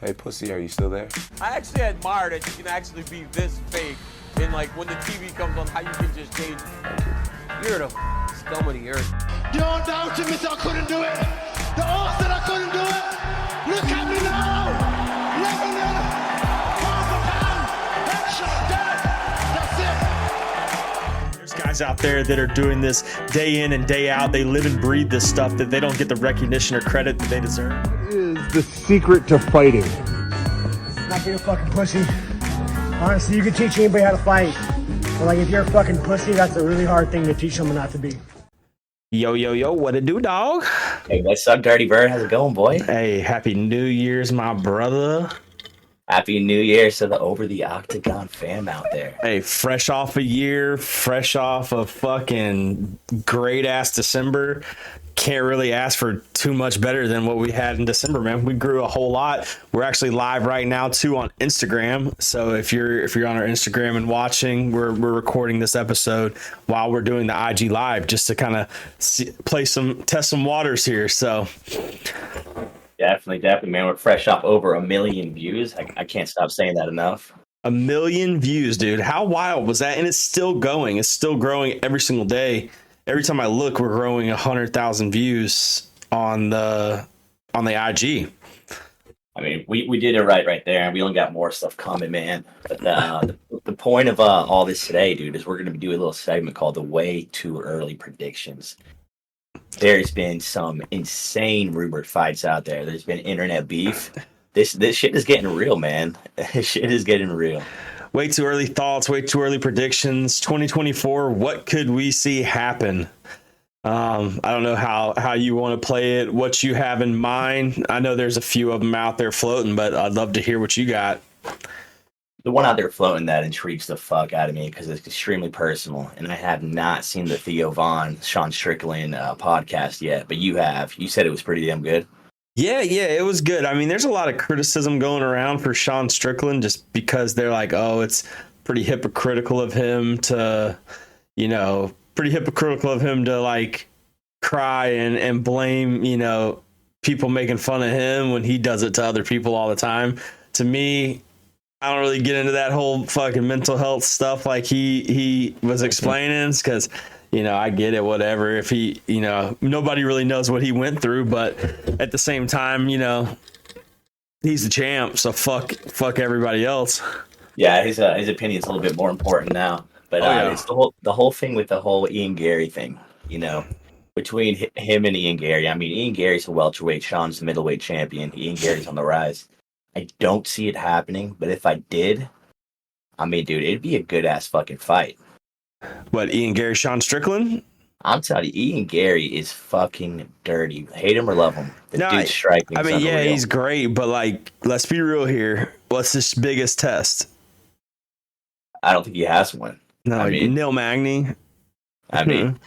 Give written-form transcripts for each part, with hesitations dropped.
Hey, pussy, are you still there? I actually admire that you can actually be this fake. And like when the TV comes on, how you can just change. You're the scum of the earth. You don't doubt me, I couldn't do it. The odds that I couldn't do it. Look at me now. Level it. Half a pound. Headshot dead. That's it. There's guys out there that are doing this day in and day out. They live and breathe this stuff that they don't get the recognition or credit that they deserve. Is the secret to fighting? Not being a fucking pussy. Honestly, you can teach anybody how to fight. But like, if you're a fucking pussy, that's a really hard thing to teach someone not to be. Yo, what it do, dog? Hey, what's up, Dirty Bird? How's it going, boy? Hey, happy New Year's, my brother. Happy New Year to the Over the Octagon fam out there. Hey, fresh off a year, fresh off a fucking great-ass December. Can't really ask for too much better than what we had in December, man. We grew a whole lot. We're actually live right now too on Instagram. So if you're on our Instagram and watching, we're recording this episode while we're doing the IG live just to kind of test some waters here. So Definitely, man. We're fresh off over 1 million views. I can't stop saying that enough. 1 million views, dude. How wild was that? And it's still going. It's still growing every single day. Every time I look, we're growing 100,000 views on the IG. I mean, we did it right there, and we only got more stuff coming, man. But the point of all this today, dude, is we're going to be doing a little segment called the Way Too Early Predictions. There's been some insane rumored fights out there. There's been internet beef. This shit is getting real, man. This shit is getting real. Way too early thoughts, way too early predictions. 2024, what could we see happen? I don't know how you want to play it, what you have in mind. I know there's a few of them out there floating, but I'd love to hear what you got. The one out there floating that intrigues the fuck out of me because it's extremely personal, and I have not seen the Theo Von, Sean Strickland podcast yet, but you have. You said it was pretty damn good. Yeah, it was good. I mean, there's a lot of criticism going around for Sean Strickland just because they're like, oh, it's pretty hypocritical of him to, like cry and blame, people making fun of him when he does it to other people all the time. To me, I don't really get into that whole fucking mental health stuff like he was explaining because I get it, whatever. If he, nobody really knows what he went through, but at the same time, he's the champ, so fuck everybody else. Yeah, his opinion's a little bit more important now. But it's the whole thing with the whole Ian Gary thing, between him and Ian Gary. I mean, Ian Gary's a welterweight, Sean's the middleweight champion. Ian Gary's on the rise. I don't see it happening, but if I did, I mean, dude, it'd be a good ass fucking fight. What, Ian Gary, Sean Strickland? I'm telling you, Ian Gary is fucking dirty. Hate him or love him. The dude's striking. I mean, yeah, he's great, but like, let's be real here. What's his biggest test? I don't think he has one. No, I mean, Neil Magny. I mean,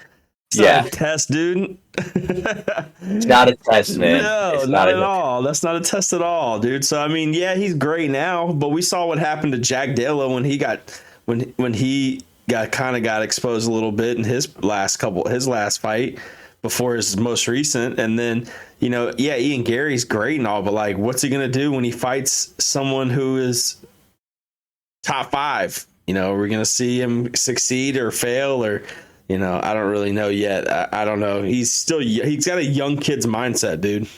it's not a test, dude. It's not a test, man. No, it's not at all. That's not a test at all, dude. So I mean, yeah, he's great now, but we saw what happened to Jack Della when he got exposed a little bit in his last fight before his most recent. And then, Ian Gary's great and all, but like, what's he going to do when he fights someone who is top 5? We're going to see him succeed or fail or, I don't really know yet. I don't know. He's got a young kid's mindset, dude.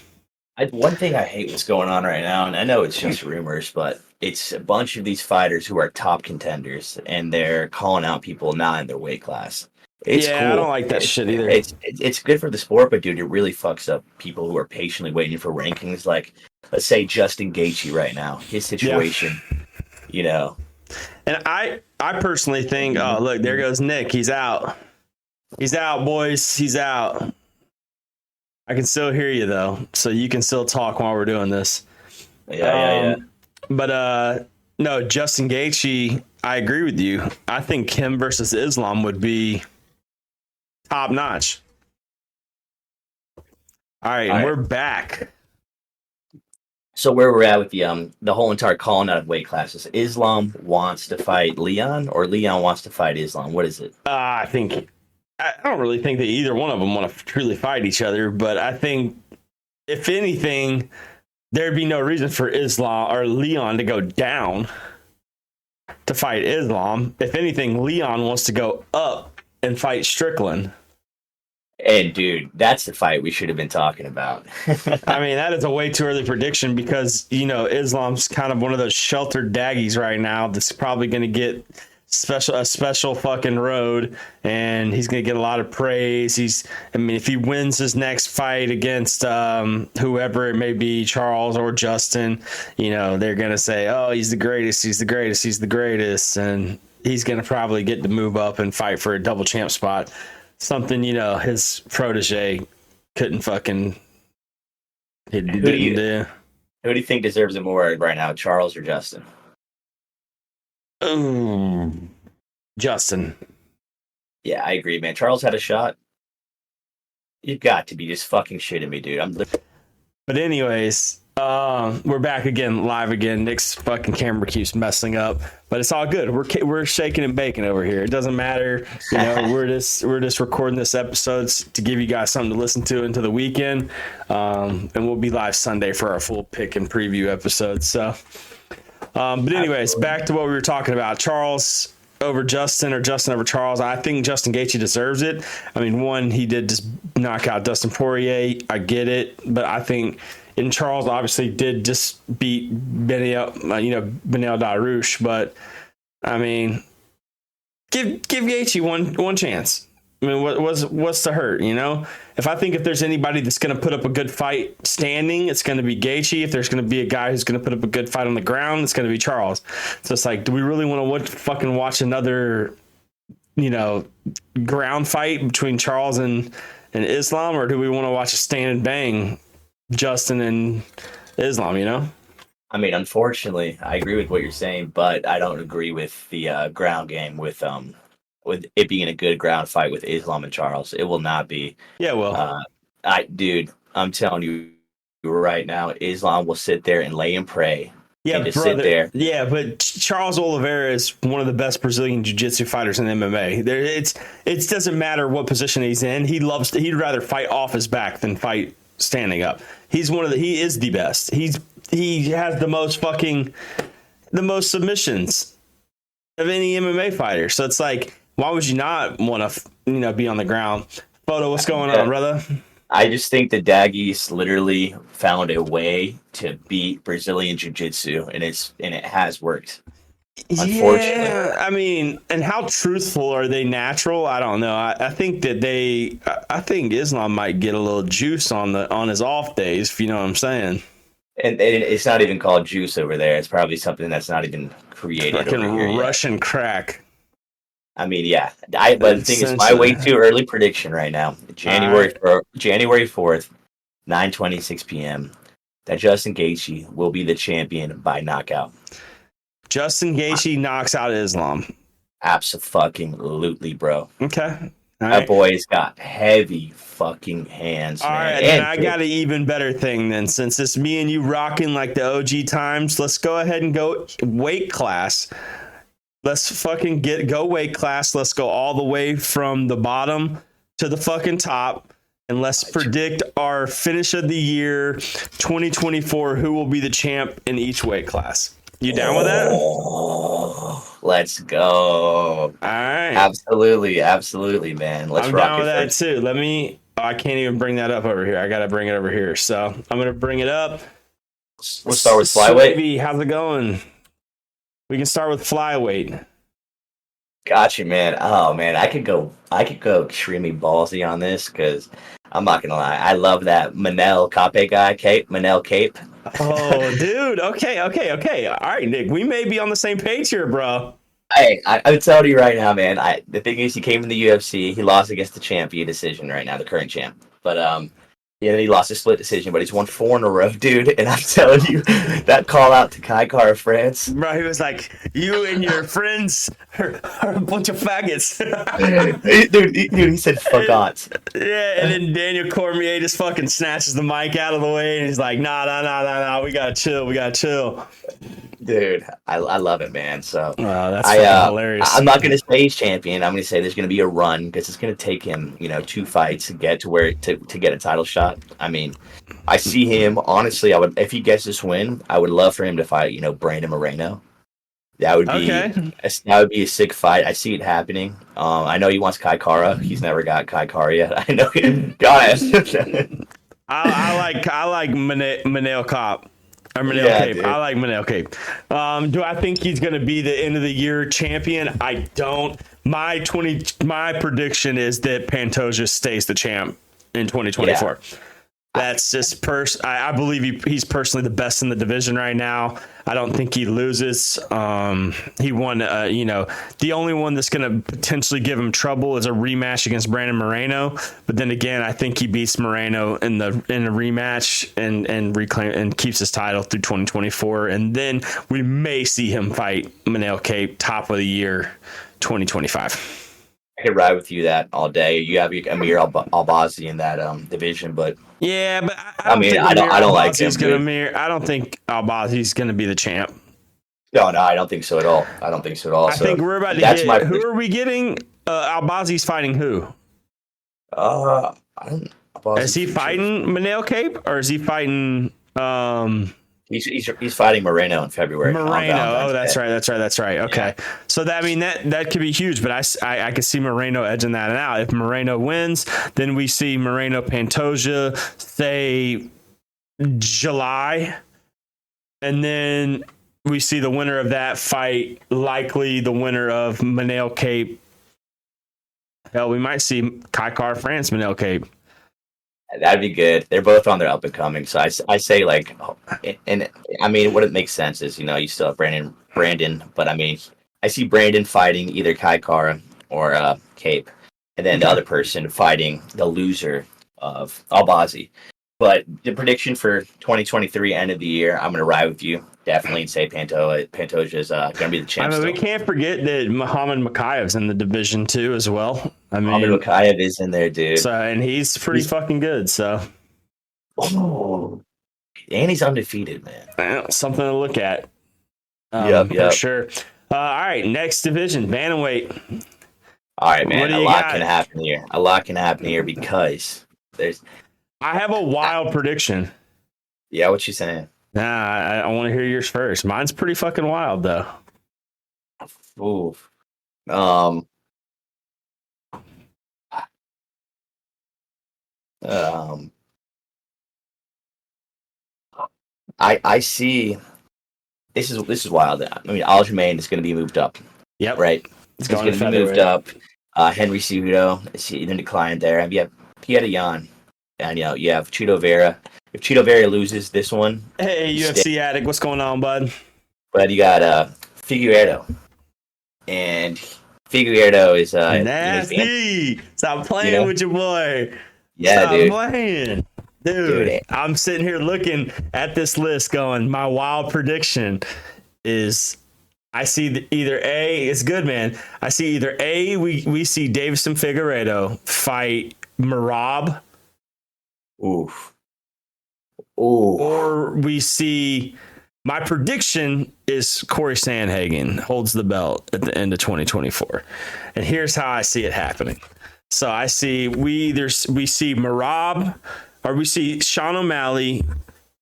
One thing I hate what's going on right now, and I know it's just rumors, but it's a bunch of these fighters who are top contenders, and they're calling out people not in their weight class. It's cool. I don't like that shit either. It's good for the sport, but dude, it really fucks up people who are patiently waiting for rankings. Like, let's say Justin Gaethje right now, his situation, And I personally think, oh, look, there goes Nick. He's out. He's out, boys. He's out. I can still hear you, though, so you can still talk while we're doing this. Yeah. But, no, Justin Gaethje, I agree with you. I think him versus Islam would be top-notch. All right, we're back. So where we're at with the whole entire calling out of weight classes, Islam wants to fight Leon, or Leon wants to fight Islam. What is it? I don't really think that either one of them want to truly fight each other, but I think if anything, there'd be no reason for Islam or Leon to go down to fight Islam. If anything, Leon wants to go up and fight Strickland. And dude, that's the fight we should have been talking about. I mean, that is a way too early prediction because, you know, Islam's kind of one of those sheltered daggies right now that's probably going to get a special fucking road, and he's going to get a lot of praise. If he wins his next fight against whoever it may be, Charles or Justin, you know, they're going to say, oh, he's the greatest, he's the greatest, he's the greatest. And he's going to probably get to move up and fight for a double champ spot. Something, you know, his protege couldn't fucking do. Who do you think deserves it more right now, Charles or Justin? Justin. Yeah, I agree, man. Charles had a shot. You've got to be just fucking shitting me, dude. But anyways, we're back again, live again. Nick's fucking camera keeps messing up, but it's all good. We're shaking and baking over here. It doesn't matter, you know. we're just recording this episode to give you guys something to listen to into the weekend, and we'll be live Sunday for our full pick and preview episode. So, but anyways, back to what we were talking about. Charles over Justin or Justin over Charles. I think Justin Gaethje deserves it. I mean, one, he did just knock out Dustin Poirier. I get it, but I think. And Charles obviously did just beat Beneil Dariush, but I mean, give Gaethje one chance. I mean, what's to hurt? You know, if there's anybody that's going to put up a good fight standing, it's going to be Gaethje. If there's going to be a guy who's going to put up a good fight on the ground, it's going to be Charles. So it's like, do we really want to watch another, you know, ground fight between Charles and Islam, or do we want to watch a stand and bang? Justin and Islam, you know? I mean, unfortunately, I agree with what you're saying, but I don't agree with the ground game with it being a good ground fight with Islam and Charles. It will not be. Yeah, well. I'm telling you right now, Islam will sit there and lay and pray. Yeah, and just sit there. Yeah, but Charles Oliveira is one of the best Brazilian jiu-jitsu fighters in MMA. It doesn't matter what position he's in. He'd rather fight off his back than fight standing up. He is the best. He has the most submissions of any MMA fighter. So it's like, why would you not want to, be on the ground? Photo, what's going on, brother? I just think the Daggies literally found a way to beat Brazilian Jiu-Jitsu, and it has worked. Unfortunately. Yeah, I mean, and how truthful are they natural? I don't know. I think Islam might get a little juice on his off days, if you know what I'm saying. And it's not even called juice over there. It's probably something that's not even created Fucking over here Russian yet. Crack. I mean, yeah. But the thing is, my way too early prediction right now, January 4th, 9:26 p.m., that Justin Gaethje will be the champion by knockout. Justin Gaethje knocks out Islam. Absolutely, bro. Okay. That boy's got heavy fucking hands. All man. right, then I got an even better thing then. Since it's me and you rocking like the OG times, let's go ahead and go weight class. Let's fucking go weight class. Let's go all the way from the bottom to the fucking top. And let's predict our finish of the year 2024. Who will be the champ in each weight class? You down with that? Let's go. All right. Absolutely, man. Let's I'm rock down it with that first. too. I can't even bring that up over here. I got to bring it over here. So I'm going to bring it up. We'll start with flyweight. Swavey, how's it going? We can start with flyweight. Gotcha, man. Oh man, I could go extremely ballsy on this because I'm not gonna lie. I love that Manel Cape guy, Manel Cape. Oh, dude. Okay. All right, Nick. We may be on the same page here, bro. Hey, I'm telling you right now, man. The thing is, he came in the UFC. He lost against the champ via decision right now, the current champ. But he lost a split decision, but he's won 4 in a row, dude. And I'm telling you, that call out to Kai Kara France. Bro, he was like, you and your friends are a bunch of faggots. dude, he said fuck odds. Yeah, and then Daniel Cormier just fucking snatches the mic out of the way, and he's like, nah, we gotta chill. Dude, I love it, man. So that's fucking hilarious. I'm not gonna say he's champion. I'm gonna say there's gonna be a run because it's gonna take him, 2 fights to get to where to get a title shot. I mean, I see him, honestly, I would, if he gets this win, I would love for him to fight, Brandon Moreno. That would be a sick fight. I see it happening. I know he wants Kai Kara. He's never got Kai Kara yet. I know. God, I like Manel Cop. Or Manel Cape. Dude. I like Manel Cape. Do I think he's going to be the end of the year champion? I don't. My prediction is that Pantoja stays the champ in 2024. Yeah. That's just I believe he's personally the best in the division right now. I don't think he loses. He won. The only one that's going to potentially give him trouble is a rematch against Brandon Moreno. But then again, I think he beats Moreno in a rematch and keeps his title through 2024. And then we may see him fight Manel Cape top of the year 2025. I could ride with you that all day. You have Amir Albazi in that division, but yeah, but I don't like him. I don't think Albazi's going to be the champ. No, I don't think so at all. I think we're about to get. Who are we getting? Albazi's fighting who? Is he fighting Manel Cape or is he fighting? He's fighting Moreno in February. Moreno. That's right. Okay. Yeah. So that could be huge, but I could see Moreno edging that out. If Moreno wins, then we see Moreno Pantoja, say July, and then we see the winner of that fight, likely the winner of Manel Cape. Hell, we might see Kai Kara France Manel Cape. That'd be good. They're both on their up and coming. So I say and I mean, what it makes sense is, you still have Brandon, but I mean, I see Brandon fighting either Kai Kara or Cape, and then the other person fighting the loser of Albazi. But the prediction for 2023 end of the year, I'm going to ride with you. Definitely say Pantoja is going to be the champ. We can't forget that Muhammad Makayev's in the division too as well. Muhammad Makayev is in there, dude. So, and he's pretty fucking good. So, and he's undefeated, man. Something to look at. Yep. For sure. All right, next division, bantamweight. All right, man. A lot can happen here because I have a wild prediction. Yeah, what you saying? Nah, I want to hear yours first. Mine's pretty fucking wild, though. Ooh. I see. This is wild. I mean, Aljamain is going to be moved up. Yep. Right. It's going to be moved up. Henry Cejudo is in decline there. And you have Pieta Yan, and you have Chito Vera. If Chito Vera loses this one, hey, UFC addict, what's going on, bud? But you got Figueiredo, and Figueiredo is nasty. Stop playing with your boy. Yeah, Stop playing. Dude, I'm sitting here looking at this list going, my wild prediction is I see either A, it's good, man. I see either A, we see Davison Figueiredo fight Merab. Oof. Or we see, my prediction is Corey Sandhagen holds the belt at the end of 2024. And here's how I see it happening. So I see we see Merab, or we see Sean O'Malley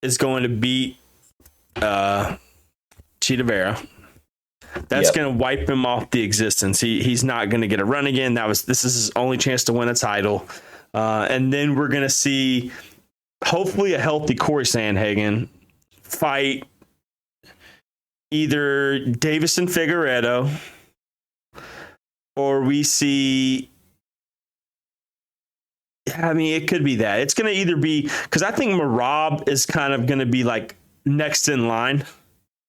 is going to beat Chito Vera. That's going to wipe him off the existence. He's not going to get a run again. This is his only chance to win a title. And then we're going to see hopefully a healthy Corey Sandhagen fight either Davison Figueiredo, or we see, I mean, it could be that. It's going to either be, because I think Merab is kind of going to be like next in line,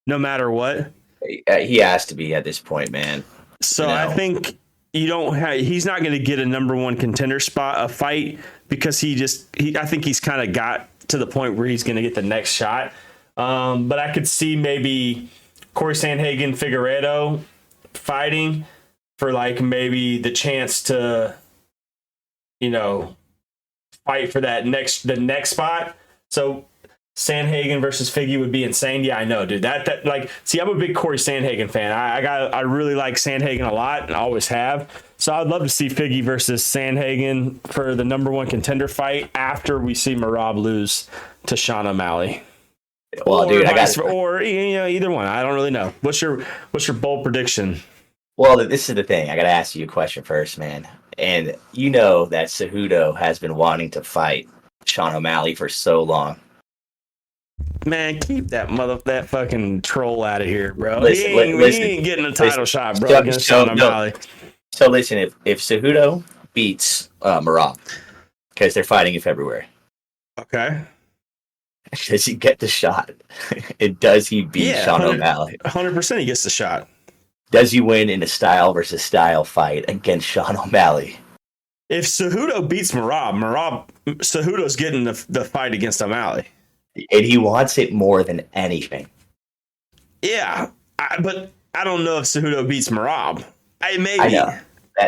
no matter what. He has to be at this point, man. So I think he's not going to get a number one contender spot, a fight, because I think he's kind of got to the point where he's going to get the next shot. But I could see maybe Corey Sandhagen, Figueiredo fighting for like maybe the chance to, fight for the next spot. So Sandhagen versus Figgy would be insane. Yeah, I know, dude. That like, see, I'm a big Corey Sandhagen fan. I really like Sandhagen a lot, and always have. So I'd love to see Figgy versus Sandhagen for the number one contender fight after we see Merab lose to Sean O'Malley. Well, dude, or either one. I don't really know. What's your bold prediction? Well, this is the thing. I got to ask you a question first, man. And you know that Cejudo has been wanting to fight Sean O'Malley for so long. Man, keep that fucking troll out of here, bro. Listen, he ain't getting a title shot, bro, against Sean O'Malley. So listen, if Cejudo beats Merab, because they're fighting in February, okay, does he get the shot? And does he beat Sean O'Malley? 100% he gets the shot. Does he win in a style versus style fight against Sean O'Malley? If Cejudo beats Merab, Cejudo's getting the fight against O'Malley. And he wants it more than anything. Yeah, but I don't know if Cejudo beats Merab. Maybe. I know.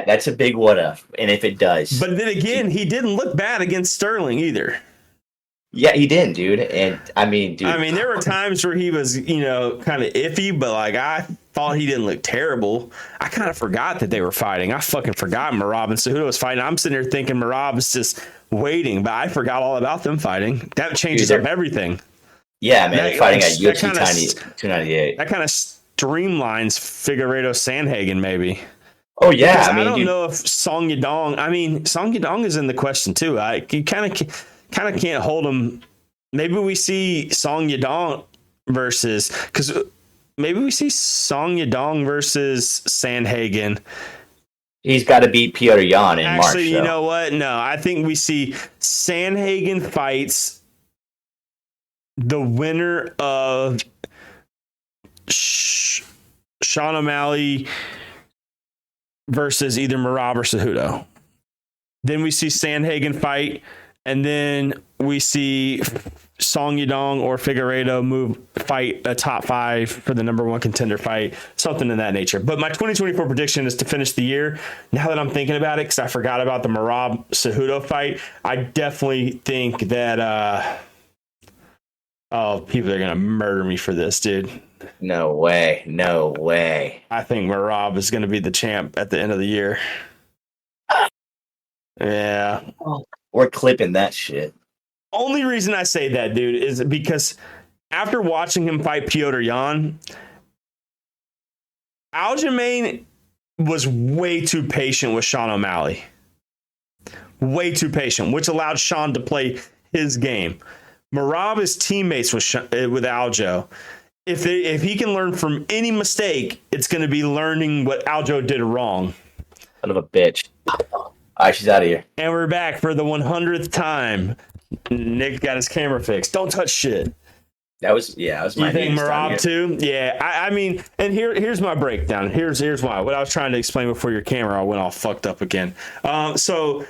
That's a big what if. And if it does. But then again, he didn't look bad against Sterling either. Yeah, he didn't, dude. And I mean, dude. I mean, there were times where he was, kind of iffy, but like I thought he didn't look terrible. I kind of forgot that they were fighting. I fucking forgot Merab and Cejudo was fighting. I'm sitting there thinking Merab is just waiting, but I forgot all about them fighting. That changes up everything. Yeah, man, they're fighting at UFC 298. That kind of streamlines Figueiredo Sandhagen, maybe. Oh yeah, because I don't know if Song Yadong. I mean, Song Yadong is in the question too. You kind of can't hold him. Maybe we see Song Yadong versus Sandhagen. He's got to beat Petr Yan in March. Actually, you know what? No, I think we see Sandhagen fights the winner of Sean O'Malley versus either Merab or Cejudo. Then we see Sandhagen fight, and then we see Song Yadong or Figueiredo fight a top 5 for the number 1 contender fight, something in that nature. But my 2024 prediction is to finish the year. Now that I'm thinking about it, because I forgot about the Merab Cejudo fight, I definitely think that people are gonna murder me for this, dude. No way. I think Merab is gonna be the champ at the end of the year. Yeah. We're clipping that shit. Only reason I say that, dude, is because after watching him fight Petr Yan, Aljamain was way too patient with Sean O'Malley. Way too patient, which allowed Sean to play his game. Merab is teammates with Aljo. If he can learn from any mistake, it's going to be learning what Aljo did wrong. Son of a bitch. All right, she's out of here. And we're back for the 100th time. Nick got his camera fixed. Don't touch shit. That was my. You think Merab too? Yeah, I mean, and here's my breakdown. Here's why. What I was trying to explain before your camera went all fucked up again. So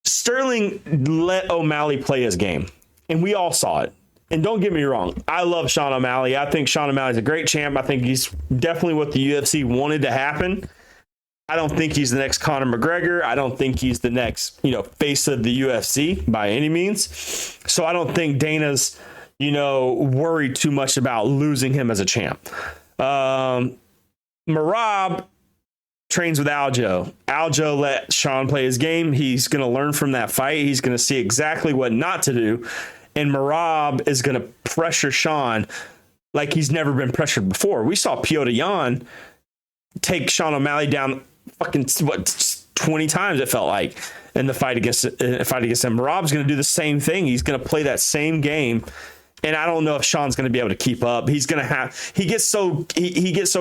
Sterling let O'Malley play his game, and we all saw it. And don't get me wrong, I love Sean O'Malley. I think Sean O'Malley's a great champ. I think he's definitely what the UFC wanted to happen. I don't think he's the next Conor McGregor. I don't think he's the next, face of the UFC by any means. So I don't think Dana's, worried too much about losing him as a champ. Merab trains with Aljo. Aljo let Sean play his game. He's going to learn from that fight. He's going to see exactly what not to do. And Merab is going to pressure Sean like he's never been pressured before. We saw Petr Yan take Sean O'Malley down fucking 20 times, it felt like, in the fight against him. Merab's going to do the same thing. He's going to play that same game. And I don't know if Sean's going to be able to keep up. He gets so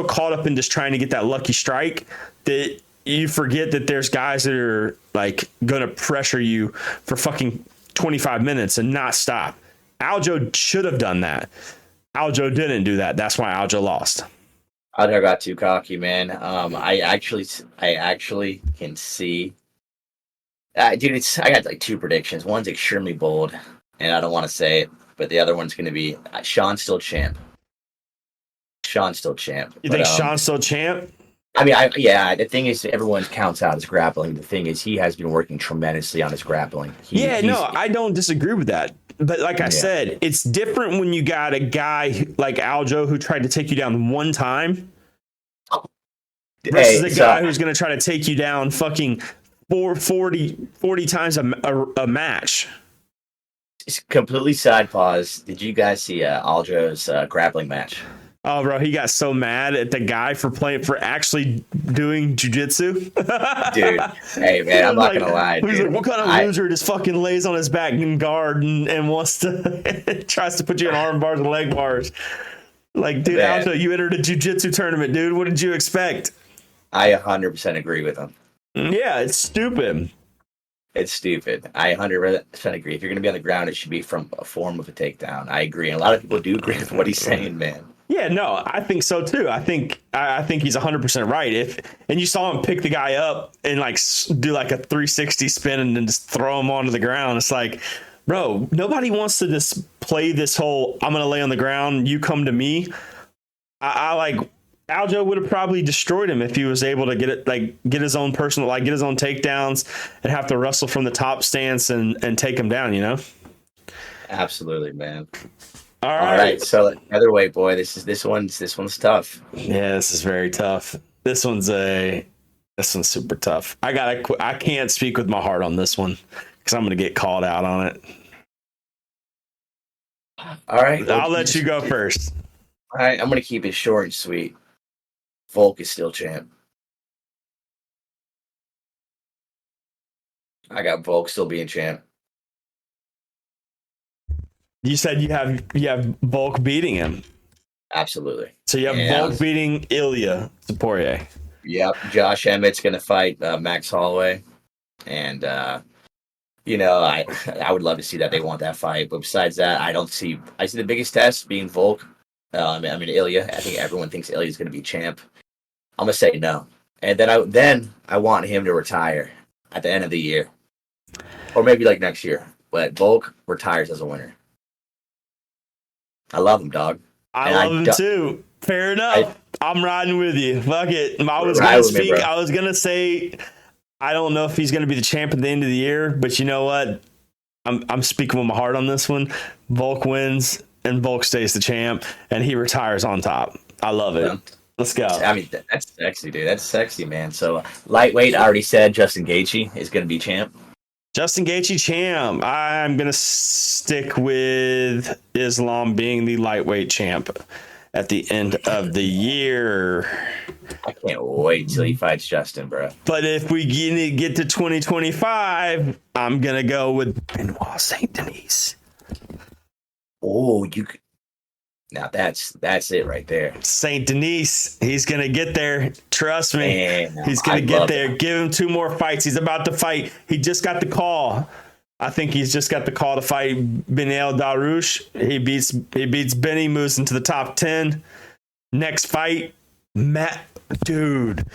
caught up in just trying to get that lucky strike that you forget that there's guys that are like going to pressure you for fucking 25 minutes and not stop. Aljo should have done that. Aljo didn't do that. That's why Aljo lost. Aljo got too cocky, man. I actually can see. Dude, I got like 2 predictions. One's extremely bold, and I don't want to say it, but the other one's going to be Sean's still champ. You think Sean's still champ? I mean, the thing is, everyone counts out his grappling. The thing is, he has been working tremendously on his grappling. I don't disagree with that. But like I said, it's different when you got a guy like Aljo who tried to take you down one time versus the guy who's going to try to take you down fucking 40 times a match. It's completely side pause. Did you guys see Aljo's grappling match? Oh, bro, he got so mad at the guy for actually doing jujitsu. Dude, hey, man, I'm not going to lie. He's Dude. like, what kind of loser just fucking lays on his back in guard and wants to, tries to put you in arm bars and leg bars? Like, dude, Aljo, you entered a jujitsu tournament, dude. What did you expect? I 100% agree with him. Yeah, it's stupid. It's stupid. I 100% agree. If you're going to be on the ground, it should be from a form of a takedown. I agree. And a lot of people do agree with what he's saying, man. Yeah, no, I think so too. I think he's 100% right. And you saw him pick the guy up and like do like a 360 spin and then just throw him onto the ground. It's like, bro, nobody wants to just play this whole I'm gonna lay on the ground, you come to me. I like Aljo would have probably destroyed him if he was able to get his own takedowns and have to wrestle from the top stance and take him down, you know? Absolutely, man. All right. So featherweight, boy, this one's tough. Yeah, this is very tough. This one's super tough. I can't speak with my heart on this one because I'm gonna get called out on it. All right, I'll let you go first. All right, I'm gonna keep it short and sweet. Volk is still champ. I got Volk still being champ. You said you have Volk beating him. Absolutely. So you have Volk beating Ilya Topuria. Yep. Josh Emmett's going to fight Max Holloway. And, I would love to see that. They want that fight. But besides that, I see the biggest test being Volk. Ilya. I think everyone thinks Ilya's going to be champ. I'm going to say no. And then I want him to retire at the end of the year. Or maybe like next year. But Volk retires as a winner. I love him, dog. I love him too. Fair enough. I'm riding with you. Fuck it. I was gonna say I don't know if he's gonna be the champ at the end of the year, but you know what? I'm speaking with my heart on this one. Volk wins and Volk stays the champ and he retires on top. I love it. Yeah. Let's go. I mean, that's sexy, dude. That's sexy, man. So lightweight, I already said Justin Gaethje is gonna be champ. Justin Gaethje champ. I'm going to stick with Islam being the lightweight champ at the end of the year. I can't wait till he fights Justin, bro. But if we get to 2025, I'm going to go with Benoit Saint Denis. Oh, now that's it right there. Saint Denis, he's going to get there. Trust me. Man, he's going to get there. Give him 2 more fights. He's about to fight. He just got the call. I think he's just got the call to fight Beneil Dariush. He beats Benny, moves into the top 10. Next fight, dude.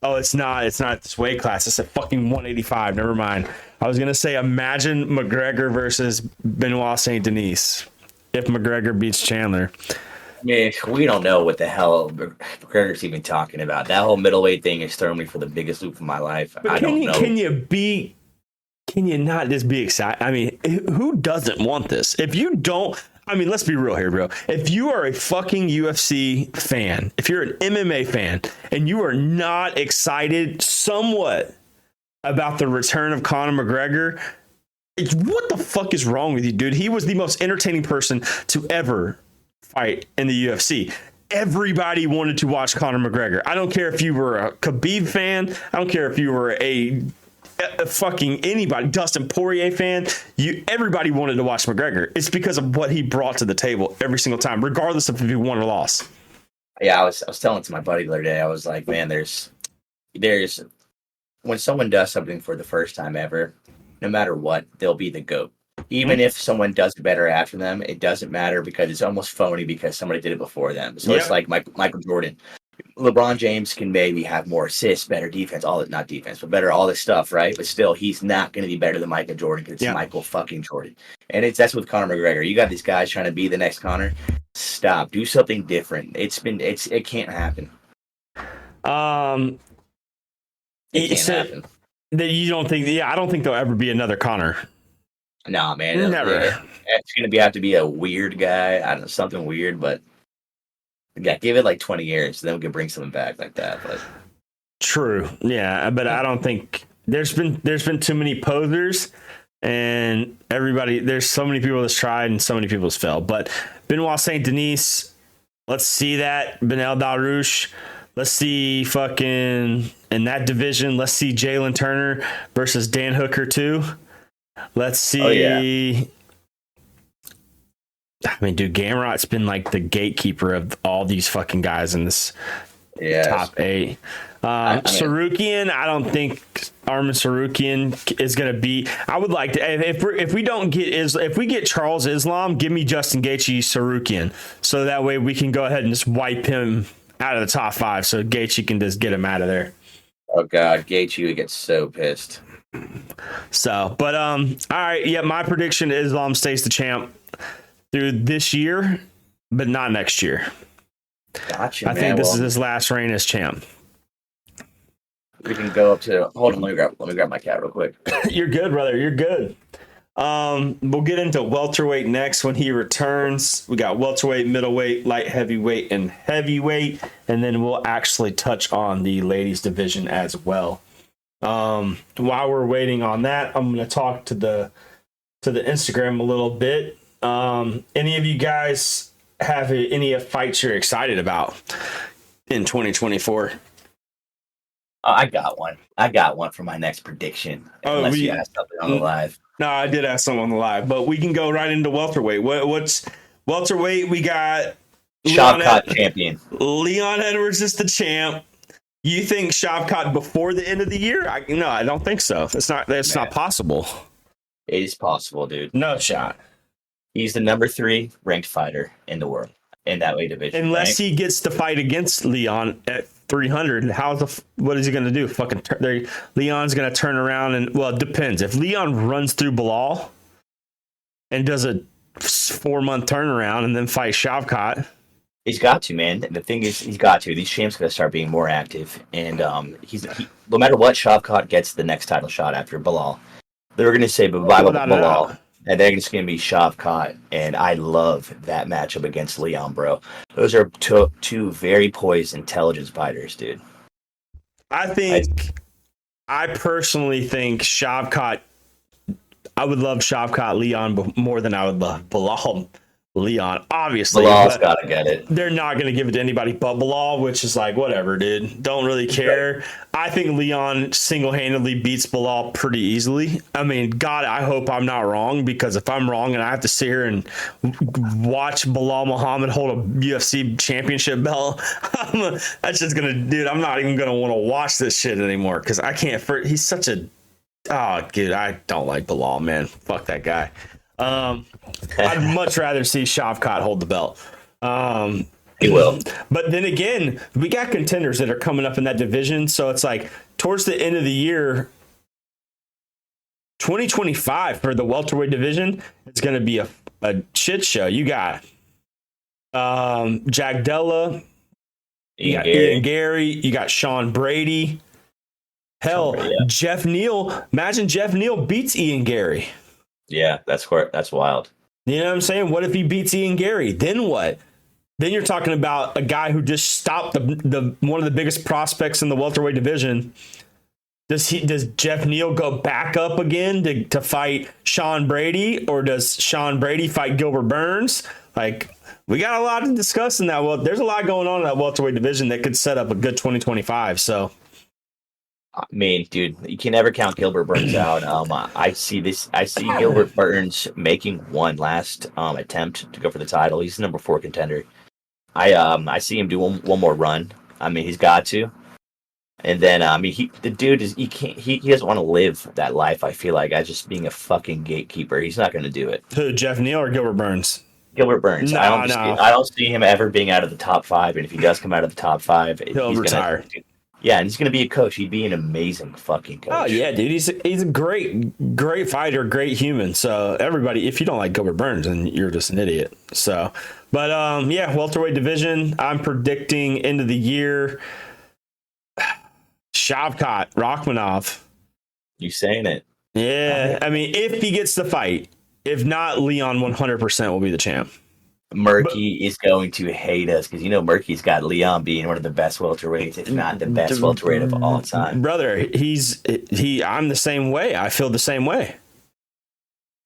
Oh, it's not this weight class. It's a fucking 185. Never mind. I was going to say imagine McGregor versus Benoit Saint Denis. If McGregor beats Chandler. Man, we don't know what the hell McGregor's even talking about. That whole middleweight thing is throwing me for the biggest loop of my life. But can you not just be excited? I mean, who doesn't want this? If you don't, I mean, let's be real here, bro. If you are a fucking UFC fan, if you're an MMA fan, and you are not excited somewhat about the return of Conor McGregor, what the fuck is wrong with you, dude? He was the most entertaining person to ever fight in the UFC. Everybody wanted to watch Conor McGregor. I don't care if you were a Khabib fan. I don't care if you were a fucking anybody, Dustin Poirier fan. Everybody wanted to watch McGregor. It's because of what he brought to the table every single time, regardless of if he won or lost. Yeah, I was telling to my buddy the other day. I was like, man, there's when someone does something for the first time ever, no matter what, they'll be the GOAT. Even if someone does it better after them, it doesn't matter because it's almost phony because somebody did it before them. So It's like Michael Jordan. LeBron James can maybe have more assists, better defense, not defense, but better all this stuff, right? But still, he's not going to be better than Michael Jordan because it's Michael fucking Jordan. And that's with Conor McGregor. You got these guys trying to be the next Conor. Stop. Do something different. It can't happen. It can't So- happen. that you don't think? Yeah, I don't think there'll ever be another Connor. Nah, man. Never. It's gonna have to be a weird guy. I don't know, something weird, but yeah, give it like 20 years, then we can bring something back like that. But True. Yeah, but I don't think there's been too many posers, and there's so many people that's tried and so many people that's failed. But Benoit Saint Denis, let's see that. Benel Darush, let's see fucking in that division. Let's see Jalen Turner versus Dan Hooker too. Let's see. Oh, yeah. I mean, dude, Gamrot's been like the gatekeeper of all these fucking guys in this yeah, top 8. I mean- Sarukian, I don't think Armin Sarukian is going to be. I would like to if we get Charles Islam, give me Justin Gaethje Sarukian, so that way we can go ahead and just wipe him out of the top 5, so Gaethje can just get him out of there. oh god, Gaethje would get so pissed. So, but all right, yeah, my prediction is Islam stays the champ through this year, but not next year. Gotcha, I man. think this Well, is his last reign as champ. we can go up to. Hold on, let me grab my cat real quick. You're good, brother. You're good. We'll get into welterweight next when he returns. We got welterweight, middleweight, light heavyweight, and heavyweight, and then we'll actually touch on the ladies division as well. While we're waiting on that, I'm going to talk to the Instagram a little bit. Any of you guys have any fights you're excited about in 2024? I got one. I got one for my next prediction. Oh, Unless you asked something on the live. No, I did ask someone on the live, but we can go right into welterweight. What's welterweight? We got Shavkat champion. Leon Edwards is the champ. You think Shavkat before the end of the year? No, I don't think so. That's not possible. It is possible, dude. No shot. He's the number 3 ranked fighter in the world in that weight division. Unless right? he gets to fight against Leon at 300, what is he going to do? Leon's going to turn around and, well, it depends. If Leon runs through Bilal and does a 4-month turnaround and then fight Shavkat, He's got to, man. The thing is, he's got to. These champs got to start being more active. And no matter what, Shavkat gets the next title shot after Bilal. They're going to say bye-bye to Without a Bilal. doubt. And they're just going to be Shavkat. And I love that matchup against Leon, bro. Those are two very poised, intelligent fighters, dude. I personally think Shavkat, I would love Shavkat Leon more than I would love Bilal Leon, obviously. Bilal's but got to get it. they're not going to give it to anybody but Bilal, which is like, whatever, dude. Don't really care. I think Leon single-handedly beats Bilal pretty easily. I mean, God, I hope I'm not wrong, because if I'm wrong and I have to sit here and watch Bilal Muhammad hold a UFC championship belt, that's just going to, dude, I'm not even going to want to watch this shit anymore, because I can't, he's such a, oh, dude, I don't like Bilal, man. Fuck that guy. I'd much rather see Shavkat hold the belt. He will. But then again, we got contenders that are coming up in that division. So it's like towards the end of the year, 2025 for the welterweight division, it's going to be a shit show. You got Jack Della, you got Ian Gary, you got Sean Brady. Hell, Jeff Neal. Imagine Jeff Neal beats Ian Gary. Yeah, that's wild. You know what I'm saying? What if he beats Ian Gary? Then what? Then you're talking about a guy who just stopped the one of the biggest prospects in the welterweight division. Does Jeff Neal go back up again to fight Sean Brady, or does Sean Brady fight Gilbert Burns? Like, we got a lot to discuss in that. Well, there's a lot going on in that welterweight division that could set up a good 2025. So, I mean, dude, you can never count Gilbert Burns out. I see Gilbert Burns making one last attempt to go for the title. He's the number 4 contender. I see him do one more run. I mean, he's got to. And then the dude he doesn't want to live that life. I feel like as just being a fucking gatekeeper. He's not going to do it. who, Jeff Neal or Gilbert Burns? Gilbert Burns. No. I don't see him ever being out of the top 5. And if he does come out of the top 5, He'll retire. Yeah, and he's going to be a coach. He'd be an amazing fucking coach. Oh yeah, dude, he's a great fighter, great human. So everybody, if you don't like Gilbert Burns, then you're just an idiot. So, but yeah, welterweight division. I'm predicting end of the year. Shavkat Rachmanov. You saying it? Yeah, I mean, if he gets the fight, if not, Leon 100% will be the champ. Murky is going to hate us because Murky's got Leon being one of the best welterweights, if not the best welterweight of all time. Brother, I'm the same way. I feel the same way.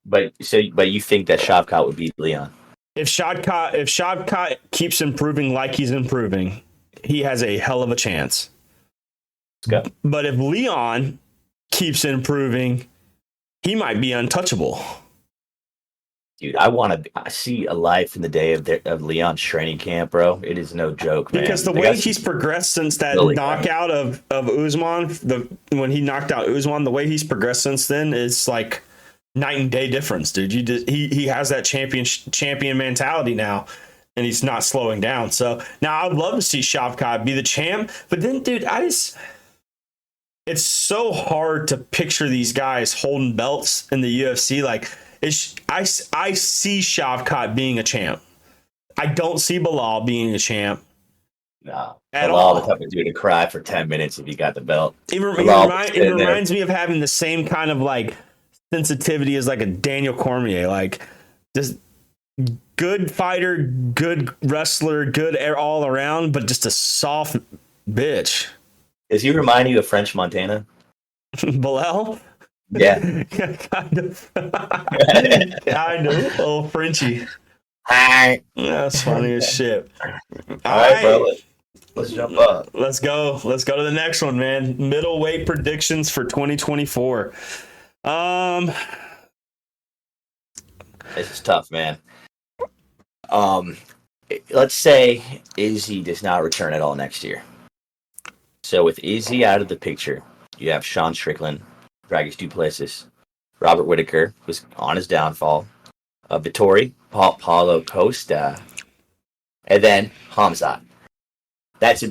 But you think that Shavkat would beat Leon? If Shavkat keeps improving like he's improving, he has a hell of a chance. Let's go. But if Leon keeps improving, he might be untouchable. Dude, I want to see a life in the day of Leon's training camp, bro. It is no joke, man. Because the way he's progressed since that knockout of Usman, when he knocked out Usman, the way he's progressed since then is like night and day difference, dude. He has that champion mentality now, and he's not slowing down. So now I'd love to see Shavkat be the champ, but then, dude, it's so hard to picture these guys holding belts in the UFC. Like, I see Shavkat being a champ. I don't see Bilal being a champ. No, at Bilal all. the type of dude to cry for 10 minutes if he got the belt. It reminds me of having the same kind of like sensitivity as like a Daniel Cormier, like just good fighter, good wrestler, good all around, but just a soft bitch. Does he remind you of French Montana? Bilal? Yeah. Kind of. I know. Oh, Frenchie. Hi. That's funny as shit. All right, bro. Let's jump up. Let's go. Let's go to the next one, man. Middleweight predictions for 2024. This is tough, man. Let's say Izzy does not return at all next year. So with Izzy out of the picture, you have Sean Strickland, Dragos Duplessis, Robert Whittaker was on his downfall, Vittori, Paulo Costa, and then Khamzat. That's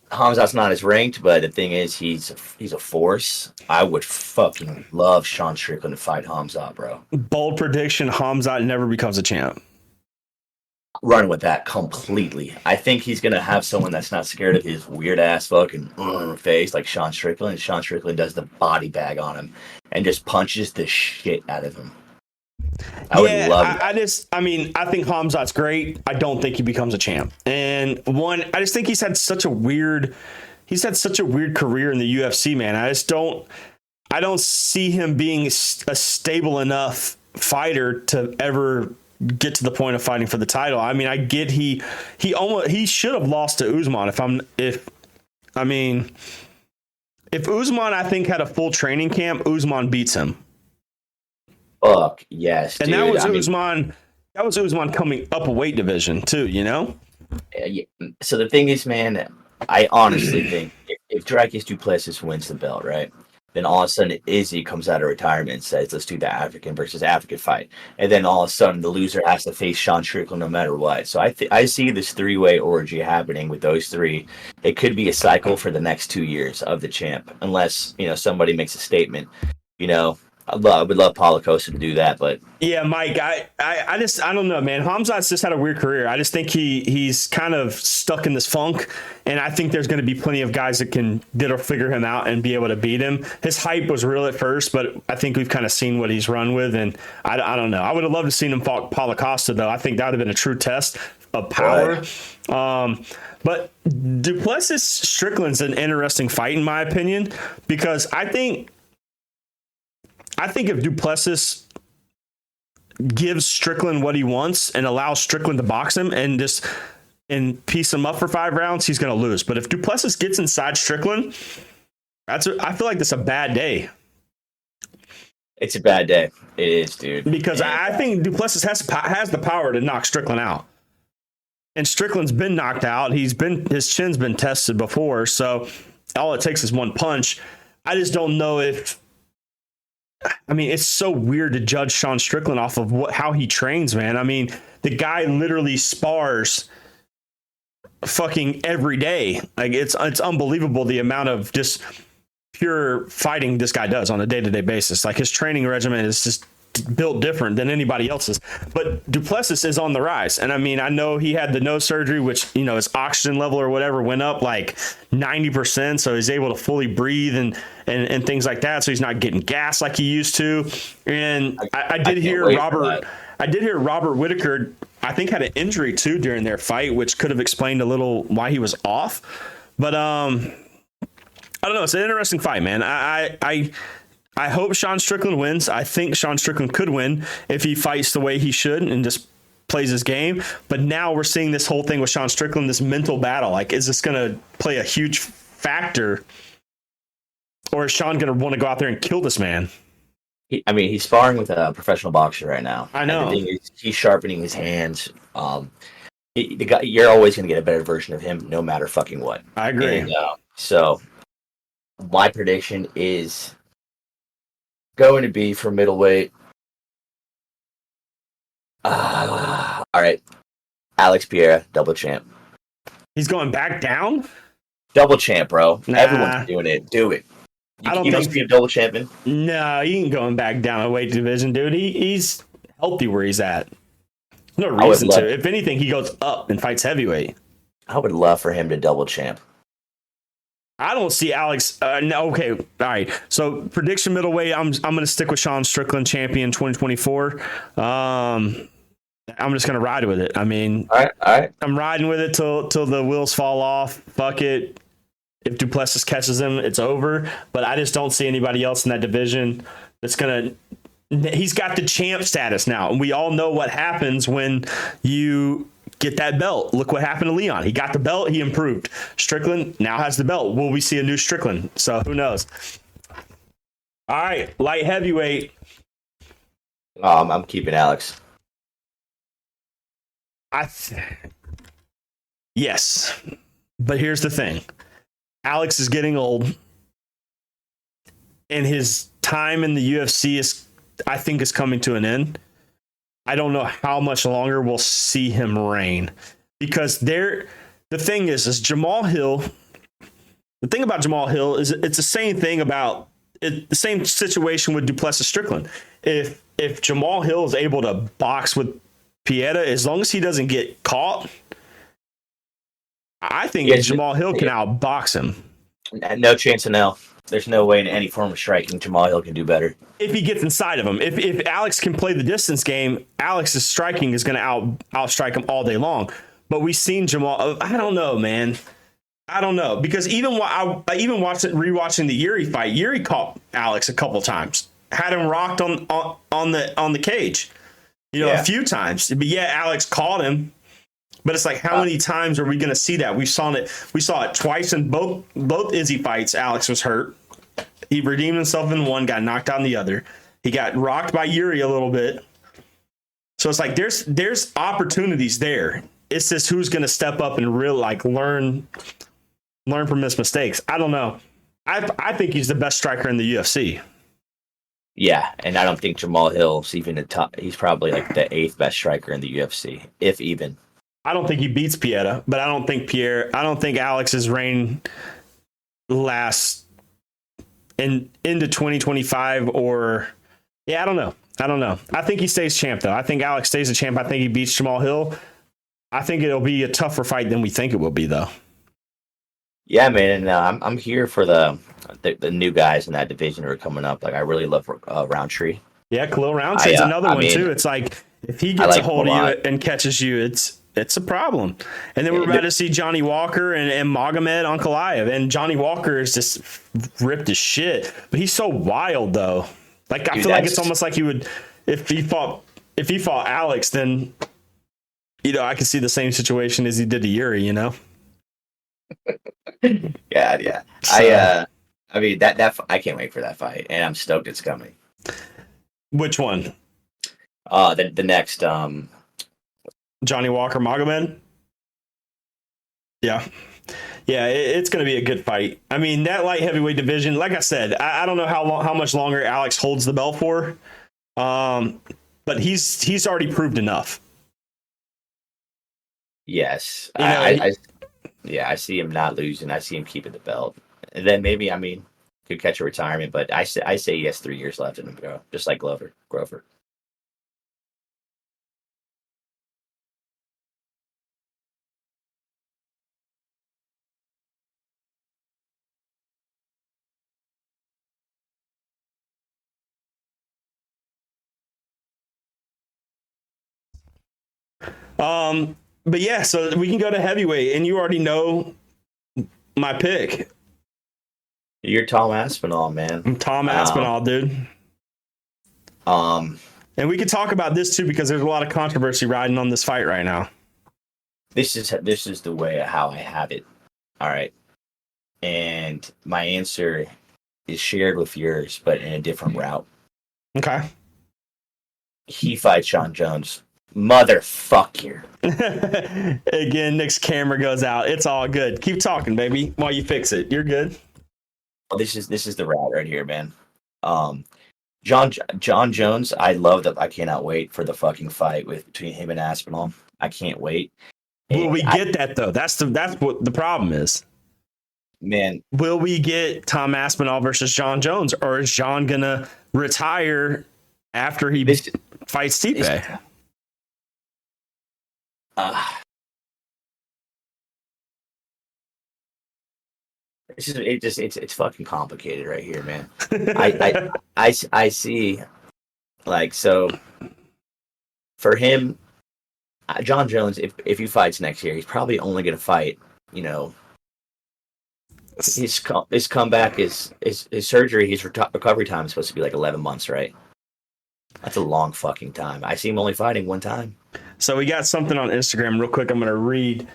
Khamzat's not as ranked, but the thing is, he's a force. I would fucking love Sean Strickland to fight Khamzat, bro. Bold prediction: Khamzat never becomes a champ. Run with that completely. I think he's gonna have someone that's not scared of his weird ass fucking face like Sean Strickland. And Sean Strickland does the body bag on him and just punches the shit out of him. I would love it. I think Khamzat's great. I don't think he becomes a champ. And I just think he's had such a weird career in the UFC, man. I don't see him being a stable enough fighter to ever get to the point of fighting for the title. I mean, I get he should have lost to Usman if Usman, I think, had a full training camp, Usman beats him. Fuck yes, and dude. That was Usman coming up a weight division too, you know? Yeah. So the thing is, man, I honestly think if Dragos Duplessis wins the belt, right, then all of a sudden Izzy comes out of retirement and says, let's do the African versus African fight. And then all of a sudden the loser has to face Sean Strickland no matter what. So I see this three-way orgy happening with those three. It could be a cycle for the next 2 years of the champ, unless, somebody makes a statement, I would love Paulo Costa to do that, but yeah, Mike, I don't know, man. Khamzat's just had a weird career. I just think he's kind of stuck in this funk, and I think there's going to be plenty of guys that'll figure him out and be able to beat him. His hype was real at first, but I think we've kind of seen what he's run with, and I don't know. I would have loved to seen him fight Paulo Costa, though. I think that would have been a true test of power. Right. But Duplessis Strickland's an interesting fight in my opinion, because I think if Duplessis gives Strickland what he wants and allows Strickland to box him and piece him up for 5 rounds, he's going to lose. But if Duplessis gets inside Strickland, I feel like that's a bad day. It's a bad day. It is, dude. Because I think Duplessis has the power to knock Strickland out. And Strickland's been knocked out. His chin's been tested before, so all it takes is one punch. I just don't know if... I mean, it's so weird to judge Sean Strickland off of how he trains, man. I mean, the guy literally spars fucking every day. Like, it's unbelievable the amount of just pure fighting this guy does on a day-to-day basis. Like, his training regimen is just built different than anybody else's. But Duplessis is on the rise. And I mean, I know he had the nose surgery, which, you know, his oxygen level or whatever went up like 90%. So he's able to fully breathe and things like that. So he's not getting gas like he used to. And I did hear Robert Whitaker, I think, had an injury too during their fight, which could have explained a little why he was off. But I don't know. It's an interesting fight, man. I hope Sean Strickland wins. I think Sean Strickland could win if he fights the way he should and just plays his game. But now we're seeing this whole thing with Sean Strickland, this mental battle. Like, is this going to play a huge factor, or is Sean going to want to go out there and kill this man? He's sparring with a professional boxer right now. I know. And the thing is, he's sharpening his hands. The guy, you're always going to get a better version of him, no matter fucking what. I agree. And, so my prediction is going to be for middleweight. All right, Alex Pereira, double champ. He's going back down? Double champ, bro. Nah. Everyone's doing it. Do it. I don't you think don't be a double champion. No, he ain't going back down a weight division, dude. He's healthy where he's at. No reason to. If anything, he goes up and fights heavyweight. I would love for him to double champ. I don't see Alex. No, okay, all right. So prediction middleweight. I'm going to stick with Sean Strickland, champion 2024. I'm just going to ride with it. I mean, all right. I'm riding with it till the wheels fall off. Fuck it. If Duplessis catches him, it's over. But I just don't see anybody else in that division that's going to. He's got the champ status now, and we all know what happens when you get that belt. Look what happened to Leon. He got the belt. He improved. Strickland now has the belt. Will we see a new Strickland? So who knows? All right, light heavyweight. I'm keeping Alex. Yes, but here's the thing. Alex is getting old, and his time in the UFC I think is coming to an end. I don't know how much longer we'll see him reign, because the thing is Jamal Hill. The thing about Jamal Hill is it's the same thing about the same situation with Duplessis Strickland. If Jamal Hill is able to box with Pieta, as long as he doesn't get caught, I think Jamal Hill can outbox him. No chance in hell. There's no way in any form of striking Jamal Hill can do better. If he gets inside of him. If Alex can play the distance game, Alex's striking is going to outstrike him all day long. But we've seen Jamal. I don't know, man. I don't know. Because even rewatching the Yuri fight, Yuri caught Alex a couple times. Had him rocked on the cage. A few times. But yeah, Alex caught him. But it's like, how many times are we going to see that? We saw it twice in both Izzy fights. Alex was hurt. He redeemed himself in one, got knocked out in the other. He got rocked by Yuri a little bit. So it's like there's opportunities there. It's just who's going to step up and really learn from his mistakes. I don't know. I think he's the best striker in the UFC. Yeah, and I don't think Jamal Hill's even the top. He's probably like the 8th best striker in the UFC, if even. I don't think he beats Pieta, but I don't think Alex's reign lasts into 2025 or I don't know. I think he stays champ though. I think Alex stays the champ. I think he beats Jamal Hill. I think it'll be a tougher fight than we think it will be though. Yeah, man, and I'm here for the new guys in that division who are coming up. Like I really love Roundtree. Yeah, Khalil Rountree's another one too. It's like if he gets a hold of you and catches you, it's a problem. And then we're about to see Johnny Walker and Magomed Ankalaev. And Johnny Walker is just ripped as shit. But he's so wild though. Like I feel like it's almost like he would if he fought Alex, then I could see the same situation as he did to Yuri, Yeah. So, I mean that I can't wait for that fight, and I'm stoked it's coming. Which one? The next Johnny Walker Magomed. Yeah, it's going to be a good fight. I mean, that light heavyweight division, like I said, I don't know how much longer Alex holds the belt for, but he's already proved enough. Yes, I see him not losing. I see him keeping the belt, and then maybe could catch a retirement. But I say he has 3 years left in him, bro. Just like Grover. But yeah, so we can go to heavyweight, and you already know my pick. You're Tom Aspinall, man. I'm Tom Aspinall, dude. And we could talk about this too because there's a lot of controversy riding on this fight right now. This is the way how I have it. All right. And my answer is shared with yours, but in a different route. Okay. He fights John Jones. Motherfucker. Again, Nick's camera goes out. It's all good. Keep talking, baby, while you fix it. You're good. Well, this is the route right here, man. John Jones, I love that. I cannot wait for the fucking fight between him and Aspinall. I can't wait. Will we get that though? That's what the problem is. Man, will we get Tom Aspinall versus John Jones, or is John gonna retire after he fights Stipe? It's fucking complicated right here, man. I see, like, so for him, John Jones, if he fights next year, he's probably only going to fight, you know, his comeback is his surgery, his recovery time is supposed to be like 11 months, right? That's a long fucking time. I see him only fighting one time. So we got something on Instagram real quick. I'm going to read.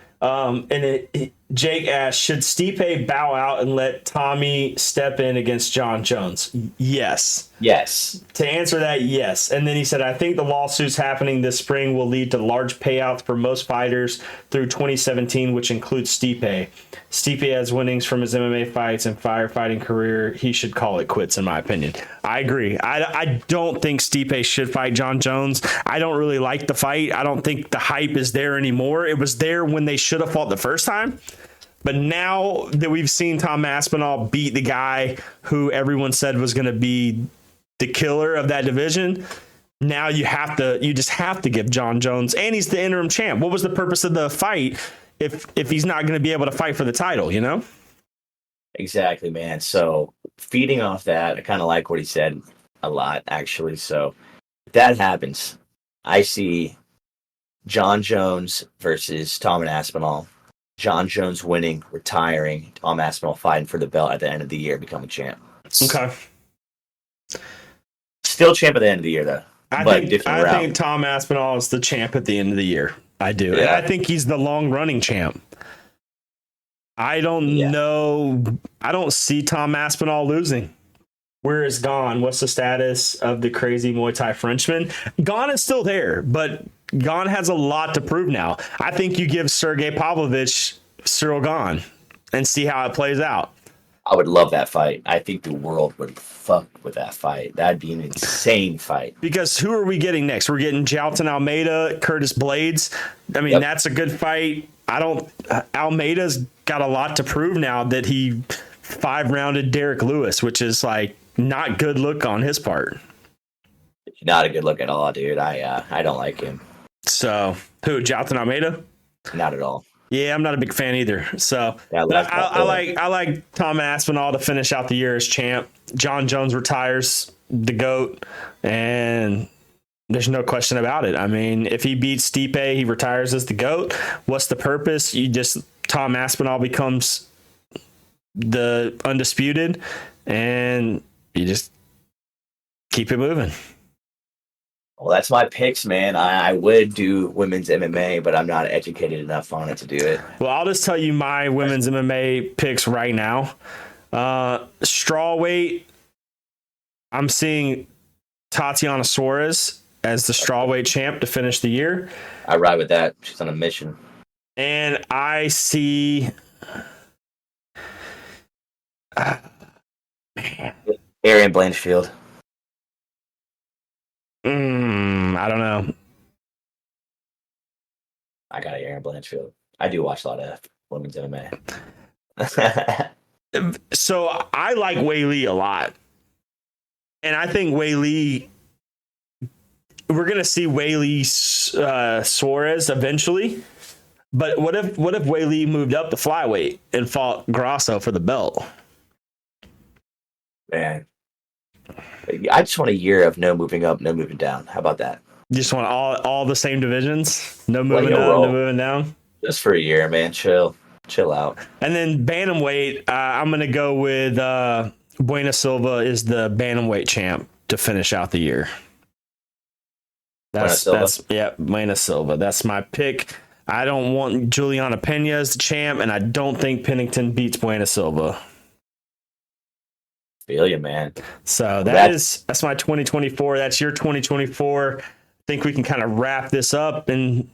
Jake asked, should Stipe bow out and let Tommy step in against John Jones? Yes. Yes. To answer that, yes. And then he said, I think the lawsuits happening this spring will lead to large payouts for most fighters through 2017, which includes Stipe. Stipe has winnings from his MMA fights and firefighting career. He should call it quits, in my opinion. I agree. I don't think Stipe should fight John Jones. I don't really like the fight. I don't think the hype is there anymore. It was there when they should have fought the first time. But now that we've seen Tom Aspinall beat the guy who everyone said was going to be the killer of that division, now you just have to give John Jones, and he's the interim champ. What was the purpose of the fight if he's not going to be able to fight for the title, you know? Exactly, man. So feeding off that, I kind of like what he said a lot, actually. So if that happens, I see John Jones versus Tom Aspinall. John Jones winning, retiring, Tom Aspinall fighting for the belt at the end of the year, becoming champ. Okay. Still champ at the end of the year, though. I think Tom Aspinall is the champ at the end of the year. I do. Yeah. And I think he's the long-running champ. I don't know. I don't see Tom Aspinall losing. Where is Gon? What's the status of the crazy Muay Thai Frenchman? Gon is still there, but Gon has a lot to prove now. I think you give Sergey Pavlovich Cyril Gon and see how it plays out. I would love that fight. I think the world would fuck with that fight. That'd be an insane fight. Because who are we getting next? We're getting Jailton Almeida, Curtis Blades. I mean, that's a good fight. Almeida's got a lot to prove now that he 5-rounded Derek Lewis, which is like not good look on his part. Not a good look at all, dude. I don't like him. So, who, Jailton Almeida? Not at all. Yeah, I'm not a big fan either. So, I like Tom Aspinall to finish out the year as champ. John Jones retires the GOAT, and there's no question about it. I mean, if he beats Stipe, he retires as the GOAT. What's the purpose? Tom Aspinall becomes the undisputed, and you just keep it moving. Well, that's my picks, man. I would do women's MMA, but I'm not educated enough on it to do it. Well, I'll just tell you my women's MMA picks right now. Strawweight, I'm seeing Tatiana Suarez as the strawweight champ to finish the year. I ride with that. She's on a mission. And I see... Ariane Blanchfield. I don't know. I got Ariane Blanchfield. I do watch a lot of women's MMA. So I like Weili a lot. And I think Weili, we're going to see Weili Suarez eventually. But what if Weili moved up to flyweight and fought Grasso for the belt? Man. I just want a year of no moving up, no moving down. How about that? You just want all the same divisions? No Let moving you up, roll. no moving down? Just for a year, man. Chill out. And then bantamweight, I'm going to go with Buena Silva is the bantamweight champ to finish out the year. Buena Silva. That's my pick. I don't want Juliana Pena as the champ, and I don't think Pennington beats Buena Silva. Feel you, man. So that's my 2024. That's your 2024. I think we can kind of wrap this up and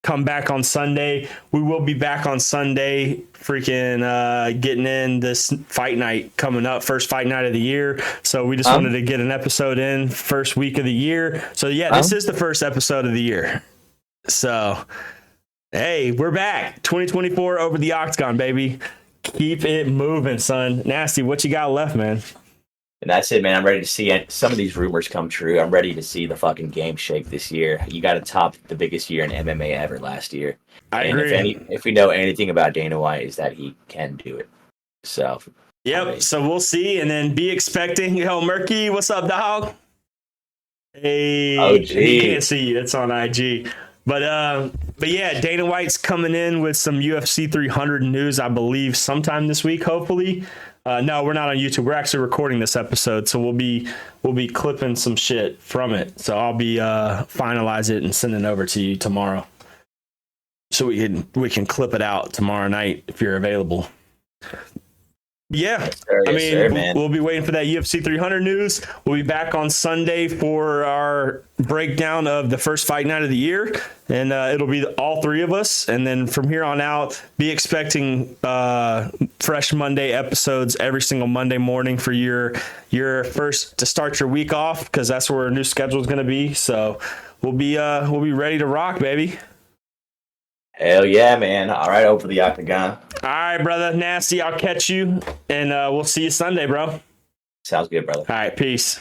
come back on Sunday. We will be back on Sunday, freaking getting in this fight night coming up, first fight night of the year. So we just wanted to get an episode in first week of the year. So yeah, this is the first episode of the year. So hey, we're back. 2024 over the Octagon, baby. Keep it moving, son. Nasty, what you got left, man? And that's it, man. I'm ready to see some of these rumors come true. I'm ready to see the fucking game shake this year. You got to top the biggest year in MMA ever last year. I agree. If we know anything about Dana White, is that he can do it. So, yep. So we'll see, and then be expecting. Yo, Murky, what's up, dog? Hey, he can't see you. It's on IG. But yeah, Dana White's coming in with some UFC 300 news, I believe, sometime this week. Hopefully. No, we're not on YouTube. We're actually recording this episode, so we'll be clipping some shit from it. So I'll be finalize it and send it over to you tomorrow, so we can clip it out tomorrow night if you're available. Yeah, yes, sir. I mean, man. We'll be waiting for that UFC 300 news. We'll be back on Sunday for our breakdown of the first fight night of the year, and it'll be all three of us. And then from here on out, be expecting fresh Monday episodes every single Monday morning for your first to start your week off, because that's where our new schedule is going to be. So we'll be ready to rock, baby. Hell yeah, man. All right, over the Octagon. All right, brother. Nasty, I'll catch you, and we'll see you Sunday, bro. Sounds good, brother. All right, peace.